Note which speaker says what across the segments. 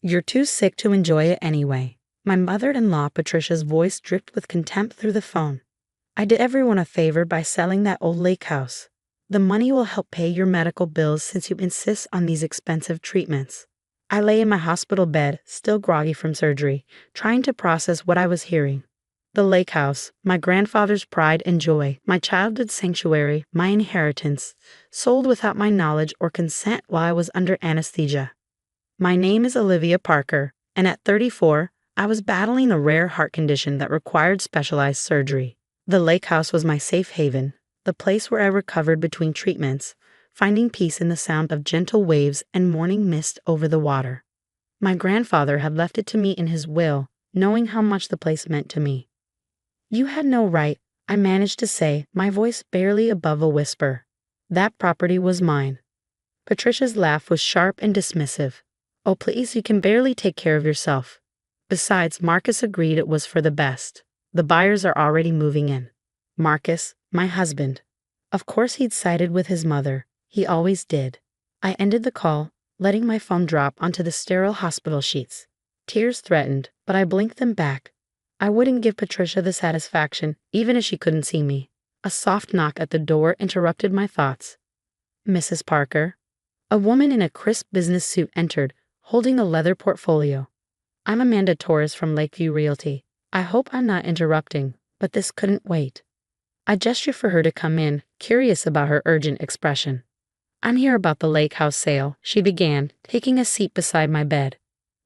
Speaker 1: You're too sick to enjoy it anyway. My mother-in-law Patricia's voice dripped with contempt through the phone. I did everyone a favor by selling that old lake house. The money will help pay your medical bills since you insist on these expensive treatments. I lay in my hospital bed, still groggy from surgery, trying to process what I was hearing. The lake house, my grandfather's pride and joy, my childhood sanctuary, my inheritance, sold without my knowledge or consent while I was under anesthesia. My name is Olivia Parker, and at 34, I was battling a rare heart condition that required specialized surgery. The lake house was my safe haven, the place where I recovered between treatments, finding peace in the sound of gentle waves and morning mist over the water. My grandfather had left it to me in his will, knowing how much the place meant to me. You had no right, I managed to say, my voice barely above a whisper. That property was mine. Patricia's laugh was sharp and dismissive. Oh, please, you can barely take care of yourself. Besides, Marcus agreed it was for the best. The buyers are already moving in. Marcus, my husband. Of course he'd sided with his mother. He always did. I ended the call, letting my phone drop onto the sterile hospital sheets. Tears threatened, but I blinked them back. I wouldn't give Patricia the satisfaction, even if she couldn't see me. A soft knock at the door interrupted my thoughts. Mrs. Parker. A woman in a crisp business suit entered, holding a leather portfolio. I'm Amanda Torres from Lakeview Realty. I hope I'm not interrupting, but this couldn't wait. I gestured for her to come in, curious about her urgent expression. I'm here about the lake house sale, she began, taking a seat beside my bed.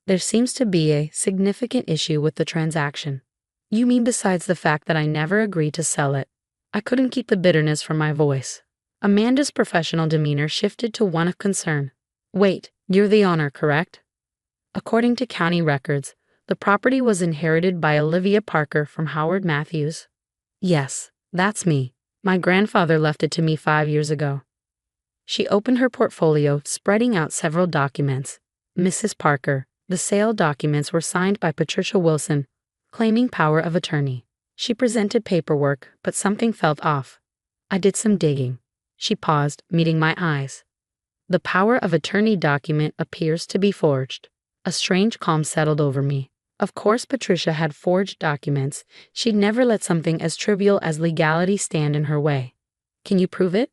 Speaker 1: There seems to be a significant issue with the transaction. You mean besides the fact that I never agreed to sell it? I couldn't keep the bitterness from my voice. Amanda's professional demeanor shifted to one of concern. Wait, you're the owner, correct? According to county records, the property was inherited by Olivia Parker from Howard Matthews. Yes, that's me. My grandfather left it to me 5 years ago. She opened her portfolio, spreading out several documents. Mrs. Parker, the sale documents were signed by Patricia Wilson, claiming power of attorney. She presented paperwork, but something felt off. I did some digging. She paused, meeting my eyes. The power of attorney document appears to be forged. A strange calm settled over me. Of course Patricia had forged documents. She'd never let something as trivial as legality stand in her way. Can you prove it?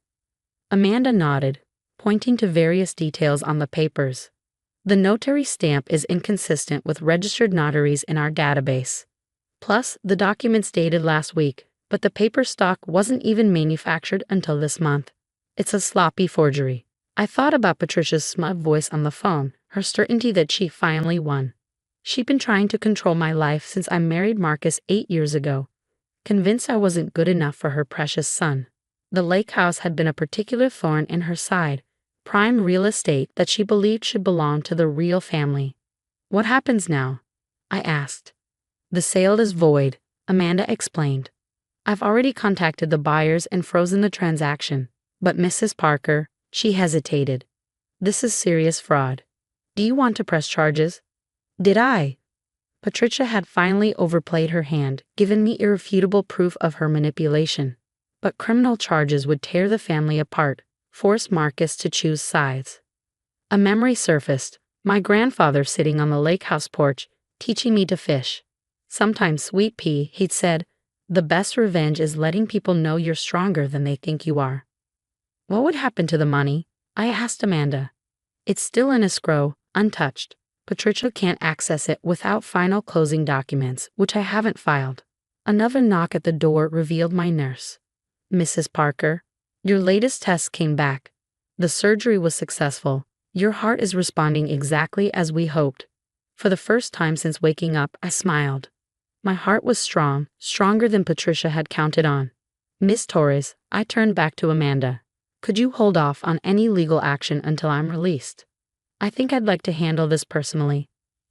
Speaker 1: Amanda nodded, pointing to various details on the papers. The notary stamp is inconsistent with registered notaries in our database. Plus, the documents dated last week, but the paper stock wasn't even manufactured until this month. It's a sloppy forgery. I thought about Patricia's smug voice on the phone, her certainty that she finally won. She'd been trying to control my life since I married Marcus 8 years ago, convinced I wasn't good enough for her precious son. The lake house had been a particular thorn in her side, prime real estate that she believed should belong to the real family. What happens now? I asked. The sale is void, Amanda explained. I've already contacted the buyers and frozen the transaction, but Mrs. Parker, she hesitated. This is serious fraud. Do you want to press charges? Did I? Patricia had finally overplayed her hand, given me irrefutable proof of her manipulation. But criminal charges would tear the family apart, force Marcus to choose sides. A memory surfaced, my grandfather sitting on the lake house porch, teaching me to fish. Sometimes, sweet pea, he'd said, the best revenge is letting people know you're stronger than they think you are. What would happen to the money? I asked Amanda. It's still in escrow, untouched. Patricia can't access it without final closing documents, which I haven't filed. Another knock at the door revealed my nurse. Mrs. Parker, your latest test came back. The surgery was successful. Your heart is responding exactly as we hoped. For the first time since waking up, I smiled. My heart was strong, stronger than Patricia had counted on. Miss Torres, I turned back to Amanda. Could you hold off on any legal action until I'm released? I think I'd like to handle this personally.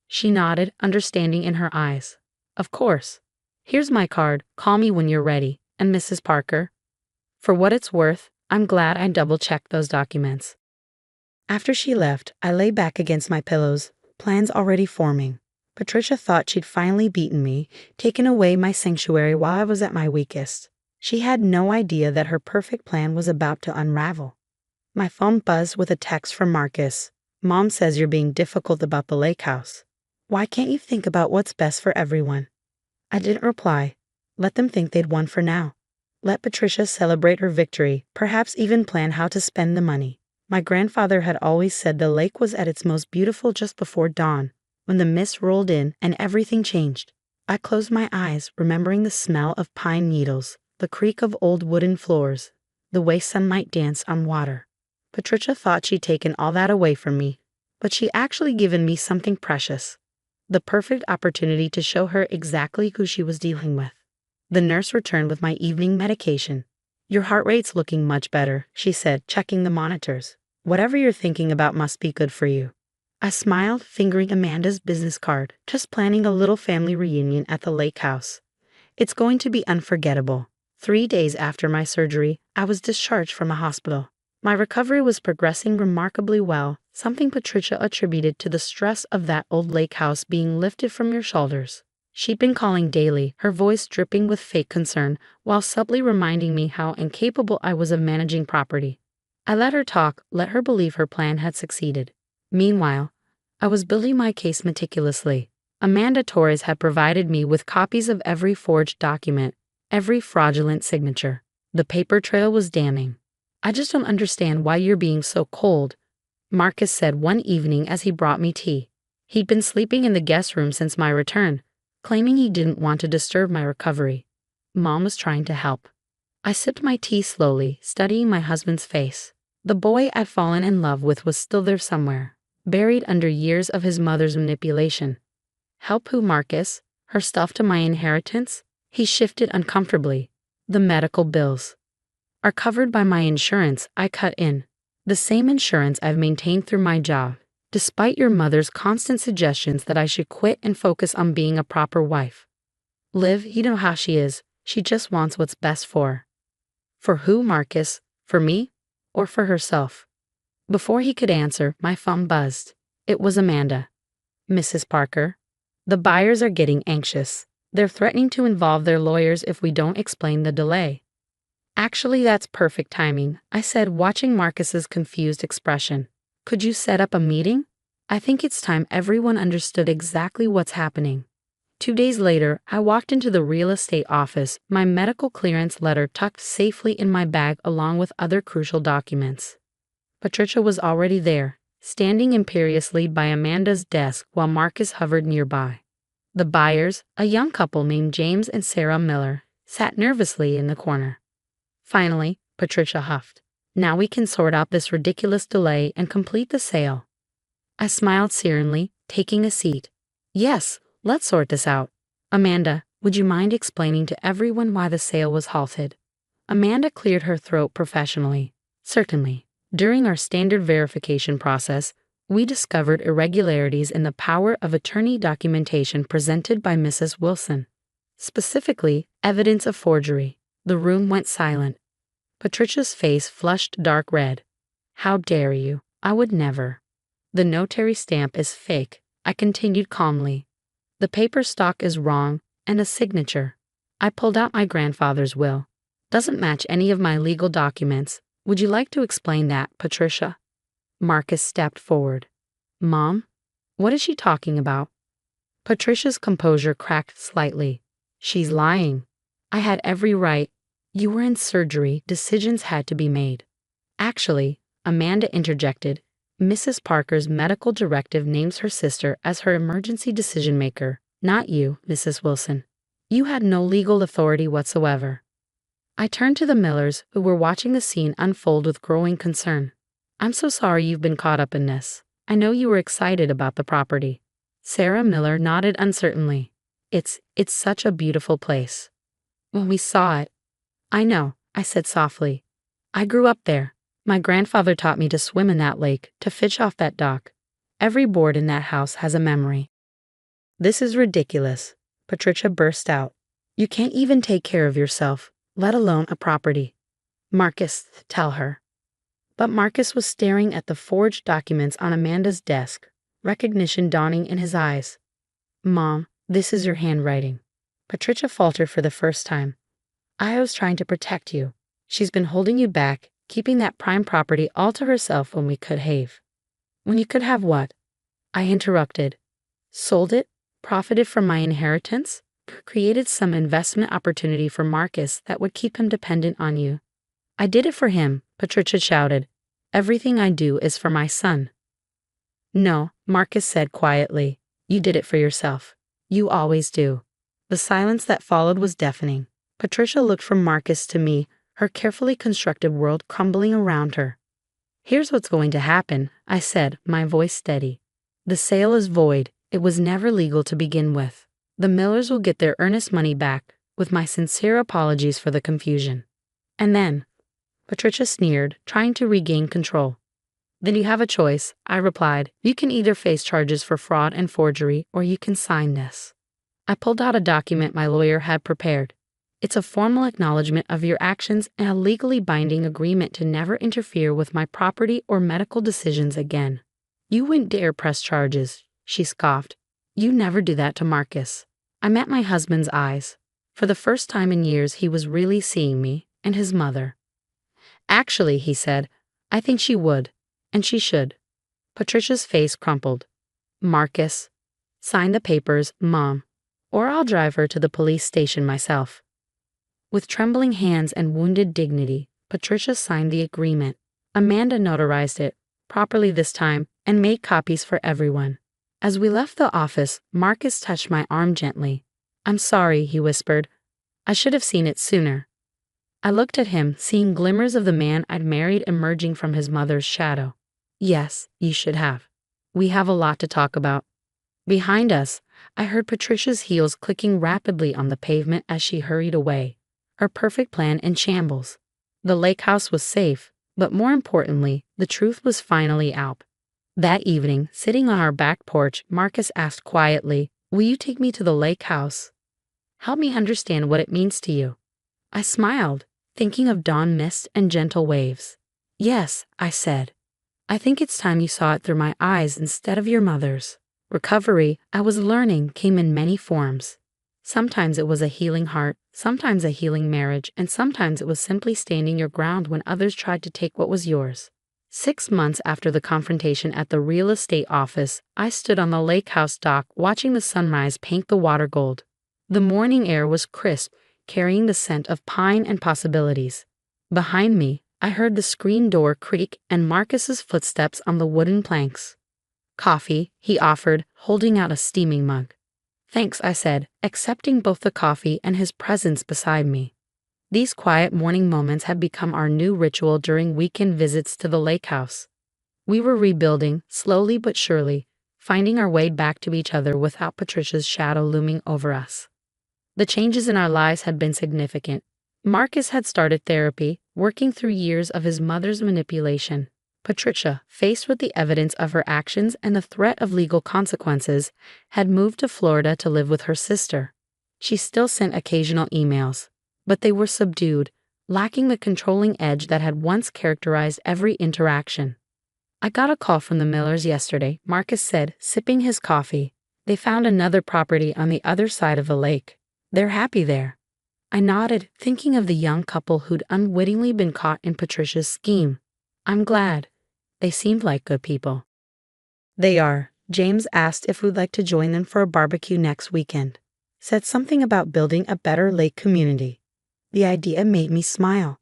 Speaker 1: She nodded, understanding in her eyes. Of course. Here's my card. Call me when you're ready. And Mrs. Parker? For what it's worth, I'm glad I double-checked those documents. After she left, I lay back against my pillows, plans already forming. Patricia thought she'd finally beaten me, taken away my sanctuary while I was at my weakest. She had no idea that her perfect plan was about to unravel. My phone buzzed with a text from Marcus. Mom says you're being difficult about the lake house. Why can't you think about what's best for everyone? I didn't reply. Let them think they'd won for now. Let Patricia celebrate her victory, perhaps even plan how to spend the money. My grandfather had always said the lake was at its most beautiful just before dawn, when the mist rolled in and everything changed. I closed my eyes, remembering the smell of pine needles, the creak of old wooden floors, the way sunlight danced on water. Patricia thought she'd taken all that away from me, but she'd actually given me something precious. The perfect opportunity to show her exactly who she was dealing with. The nurse returned with my evening medication. Your heart rate's looking much better, she said, checking the monitors. Whatever you're thinking about must be good for you. I smiled, fingering Amanda's business card, just planning a little family reunion at the lake house. It's going to be unforgettable. 3 days after my surgery, I was discharged from a hospital. My recovery was progressing remarkably well, something Patricia attributed to the stress of that old lake house being lifted from your shoulders. She'd been calling daily, her voice dripping with fake concern, while subtly reminding me how incapable I was of managing property. I let her talk, let her believe her plan had succeeded. Meanwhile, I was building my case meticulously. Amanda Torres had provided me with copies of every forged document, every fraudulent signature. The paper trail was damning. I just don't understand why you're being so cold, Marcus said one evening as he brought me tea. He'd been sleeping in the guest room since my return, claiming he didn't want to disturb my recovery. Mom was trying to help. I sipped my tea slowly, studying my husband's face. The boy I'd fallen in love with was still there somewhere, buried under years of his mother's manipulation. Help who, Marcus? Her stuff to my inheritance? He shifted uncomfortably. The medical bills are covered by my insurance, I cut in. The same insurance I've maintained through my job, despite your mother's constant suggestions that I should quit and focus on being a proper wife. Liv, you know how she is. She just wants what's best for her. For who, Marcus? For me? Or for herself? Before he could answer, my phone buzzed. It was Amanda. Mrs. Parker, the buyers are getting anxious. They're threatening to involve their lawyers if we don't explain the delay. Actually, that's perfect timing, I said, watching Marcus's confused expression. Could you set up a meeting? I think it's time everyone understood exactly what's happening. 2 days later, I walked into the real estate office, my medical clearance letter tucked safely in my bag along with other crucial documents. Patricia was already there, standing imperiously by Amanda's desk while Marcus hovered nearby. The buyers, a young couple named James and Sarah Miller, sat nervously in the corner. Finally, Patricia huffed. Now we can sort out this ridiculous delay and complete the sale. I smiled serenely, taking a seat. Yes, let's sort this out. Amanda, would you mind explaining to everyone why the sale was halted? Amanda cleared her throat professionally. Certainly. During our standard verification process, we discovered irregularities in the power of attorney documentation presented by Mrs. Wilson. Specifically, evidence of forgery. The room went silent. Patricia's face flushed dark red. How dare you? I would never. The notary stamp is fake, I continued calmly. The paper stock is wrong, and a signature. I pulled out my grandfather's will. Doesn't match any of my legal documents. Would you like to explain that, Patricia? Marcus stepped forward. Mom? What is she talking about? Patricia's composure cracked slightly. She's lying. I had every right. You were in surgery, decisions had to be made. Actually, Amanda interjected, Mrs. Parker's medical directive names her sister as her emergency decision maker, not you, Mrs. Wilson. You had no legal authority whatsoever. I turned to the Millers, who were watching the scene unfold with growing concern. I'm so sorry you've been caught up in this. I know you were excited about the property. Sarah Miller nodded uncertainly. It's such a beautiful place. When we saw it, I know, I said softly. I grew up there. My grandfather taught me to swim in that lake, to fish off that dock. Every board in that house has a memory. This is ridiculous, Patricia burst out. You can't even take care of yourself, let alone a property. Marcus, tell her. But Marcus was staring at the forged documents on Amanda's desk, recognition dawning in his eyes. Mom, this is your handwriting. Patricia faltered for the first time. I was trying to protect you. She's been holding you back, keeping that prime property all to herself when we could have. When you could have what? I interrupted. Sold it, profited from my inheritance, created some investment opportunity for Marcus that would keep him dependent on you. I did it for him, Patricia shouted. Everything I do is for my son. No, Marcus said quietly. You did it for yourself. You always do. The silence that followed was deafening. Patricia looked from Marcus to me, her carefully constructed world crumbling around her. Here's what's going to happen, I said, my voice steady. The sale is void. It was never legal to begin with. The Millers will get their earnest money back, with my sincere apologies for the confusion. And then, Patricia sneered, trying to regain control. Then you have a choice, I replied. You can either face charges for fraud and forgery, or you can sign this. I pulled out a document my lawyer had prepared. It's a formal acknowledgement of your actions and a legally binding agreement to never interfere with my property or medical decisions again. You wouldn't dare press charges, she scoffed. You never do that to Marcus. I met my husband's eyes. For the first time in years, he was really seeing me and his mother. Actually, he said, I think she would, and she should. Patricia's face crumpled. Marcus, sign the papers, Mom, or I'll drive her to the police station myself. With trembling hands and wounded dignity, Patricia signed the agreement. Amanda notarized it, properly this time, and made copies for everyone. As we left the office, Marcus touched my arm gently. I'm sorry, he whispered. I should have seen it sooner. I looked at him, seeing glimmers of the man I'd married emerging from his mother's shadow. Yes, you should have. We have a lot to talk about. Behind us, I heard Patricia's heels clicking rapidly on the pavement as she hurried away, her perfect plan in shambles. The lake house was safe, but more importantly, the truth was finally out. That evening, sitting on our back porch, Marcus asked quietly, Will you take me to the lake house? Help me understand what it means to you. I smiled, thinking of dawn mist and gentle waves. Yes, I said. I think it's time you saw it through my eyes instead of your mother's. Recovery, I was learning, came in many forms. Sometimes it was a healing heart, sometimes a healing marriage, and sometimes it was simply standing your ground when others tried to take what was yours. 6 months after the confrontation at the real estate office, I stood on the lake house dock watching the sunrise paint the water gold. The morning air was crisp, carrying the scent of pine and possibilities. Behind me, I heard the screen door creak and Marcus's footsteps on the wooden planks. Coffee, he offered, holding out a steaming mug. Thanks, I said, accepting both the coffee and his presence beside me. These quiet morning moments had become our new ritual during weekend visits to the lake house. We were rebuilding, slowly but surely, finding our way back to each other without Patricia's shadow looming over us. The changes in our lives had been significant. Marcus had started therapy, working through years of his mother's manipulation. Patricia, faced with the evidence of her actions and the threat of legal consequences, had moved to Florida to live with her sister. She still sent occasional emails, but they were subdued, lacking the controlling edge that had once characterized every interaction. I got a call from the Millers yesterday, Marcus said, sipping his coffee. They found another property on the other side of the lake. They're happy there. I nodded, thinking of the young couple who'd unwittingly been caught in Patricia's scheme. I'm glad. They seemed like good people. They are. James asked if we'd like to join them for a barbecue next weekend. Said something about building a better lake community. The idea made me smile.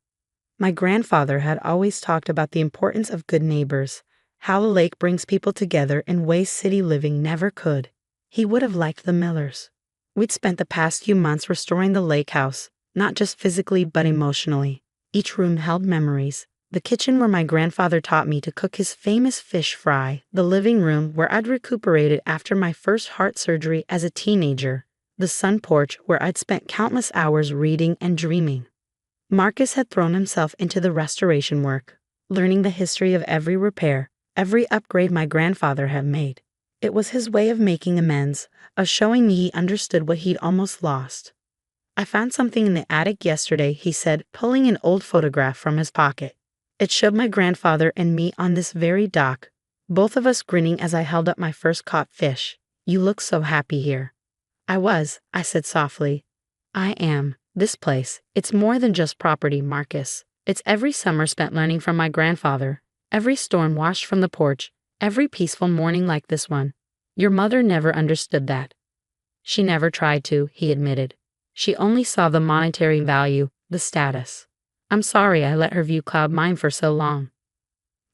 Speaker 1: My grandfather had always talked about the importance of good neighbors, how the lake brings people together in ways city living never could. He would have liked the Millers. We'd spent the past few months restoring the lake house, not just physically but emotionally. Each room held memories. The kitchen where my grandfather taught me to cook his famous fish fry, the living room where I'd recuperated after my first heart surgery as a teenager, the sun porch where I'd spent countless hours reading and dreaming. Marcus had thrown himself into the restoration work, learning the history of every repair, every upgrade my grandfather had made. It was his way of making amends, of showing me he understood what he'd almost lost. I found something in the attic yesterday, he said, pulling an old photograph from his pocket. It showed my grandfather and me on this very dock, both of us grinning as I held up my first caught fish. You look so happy here. I said softly. I am. This place, it's more than just property, Marcus. It's every summer spent learning from my grandfather, every storm washed from the porch, Every peaceful morning like this one. Your mother never understood that. She never tried to, he admitted. She only saw the monetary value, the status. I'm sorry I let her view cloud mine for so long.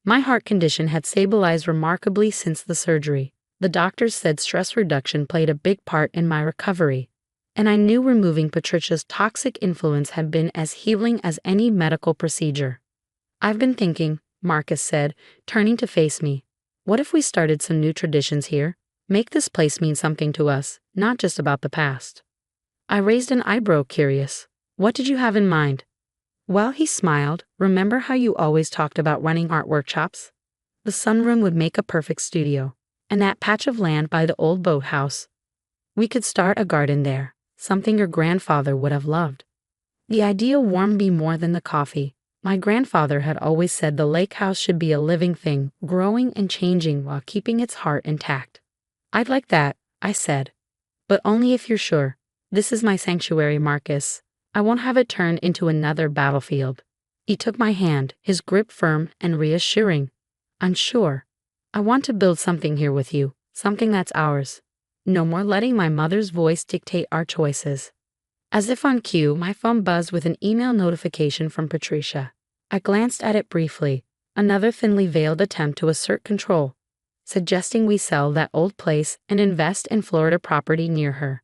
Speaker 1: My heart condition had stabilized remarkably since the surgery. The doctors said stress reduction played a big part in my recovery, and I knew removing Patricia's toxic influence had been as healing as any medical procedure. I've been thinking, Marcus said, turning to face me. What if we started some new traditions here? Make this place mean something to us, not just about the past. I raised an eyebrow, curious. What did you have in mind? Well, he smiled. Remember how you always talked about running art workshops? The sunroom would make a perfect studio. And that patch of land by the old boathouse. We could start a garden there, something your grandfather would have loved. The idea warmed me more than the coffee. My grandfather had always said the lake house should be a living thing, growing and changing while keeping its heart intact. I'd like that, I said. But only if you're sure. This is my sanctuary, Marcus. I won't have it turned into another battlefield. He took my hand, his grip firm and reassuring. I'm sure. I want to build something here with you, something that's ours. No more letting my mother's voice dictate our choices. As if on cue, my phone buzzed with an email notification from Patricia. I glanced at it briefly, another thinly veiled attempt to assert control, suggesting we sell that old place and invest in Florida property near her.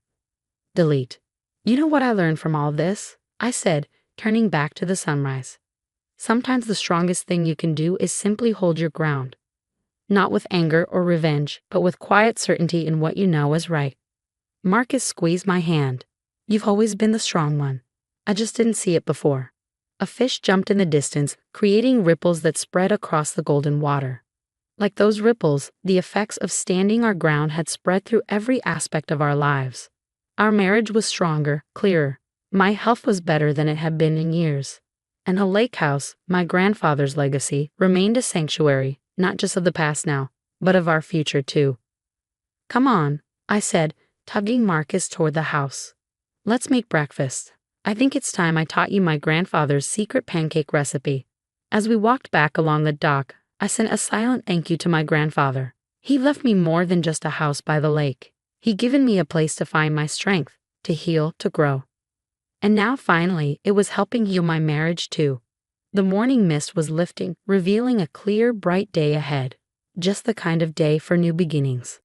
Speaker 1: Delete. You know what I learned from all this? I said, turning back to the sunrise. Sometimes the strongest thing you can do is simply hold your ground. Not with anger or revenge, but with quiet certainty in what you know is right. Marcus squeezed my hand. You've always been the strong one. I just didn't see it before. A fish jumped in the distance, creating ripples that spread across the golden water. Like those ripples, the effects of standing our ground had spread through every aspect of our lives. Our marriage was stronger, clearer. My health was better than it had been in years. And the lake house, my grandfather's legacy, remained a sanctuary, not just of the past now, but of our future too. Come on, I said, tugging Marcus toward the house. Let's make breakfast. I think it's time I taught you my grandfather's secret pancake recipe. As we walked back along the dock, I sent a silent thank you to my grandfather. He left me more than just a house by the lake. He'd given me a place to find my strength, to heal, to grow. And now finally, it was helping heal my marriage too. The morning mist was lifting, revealing a clear, bright day ahead. Just the kind of day for new beginnings.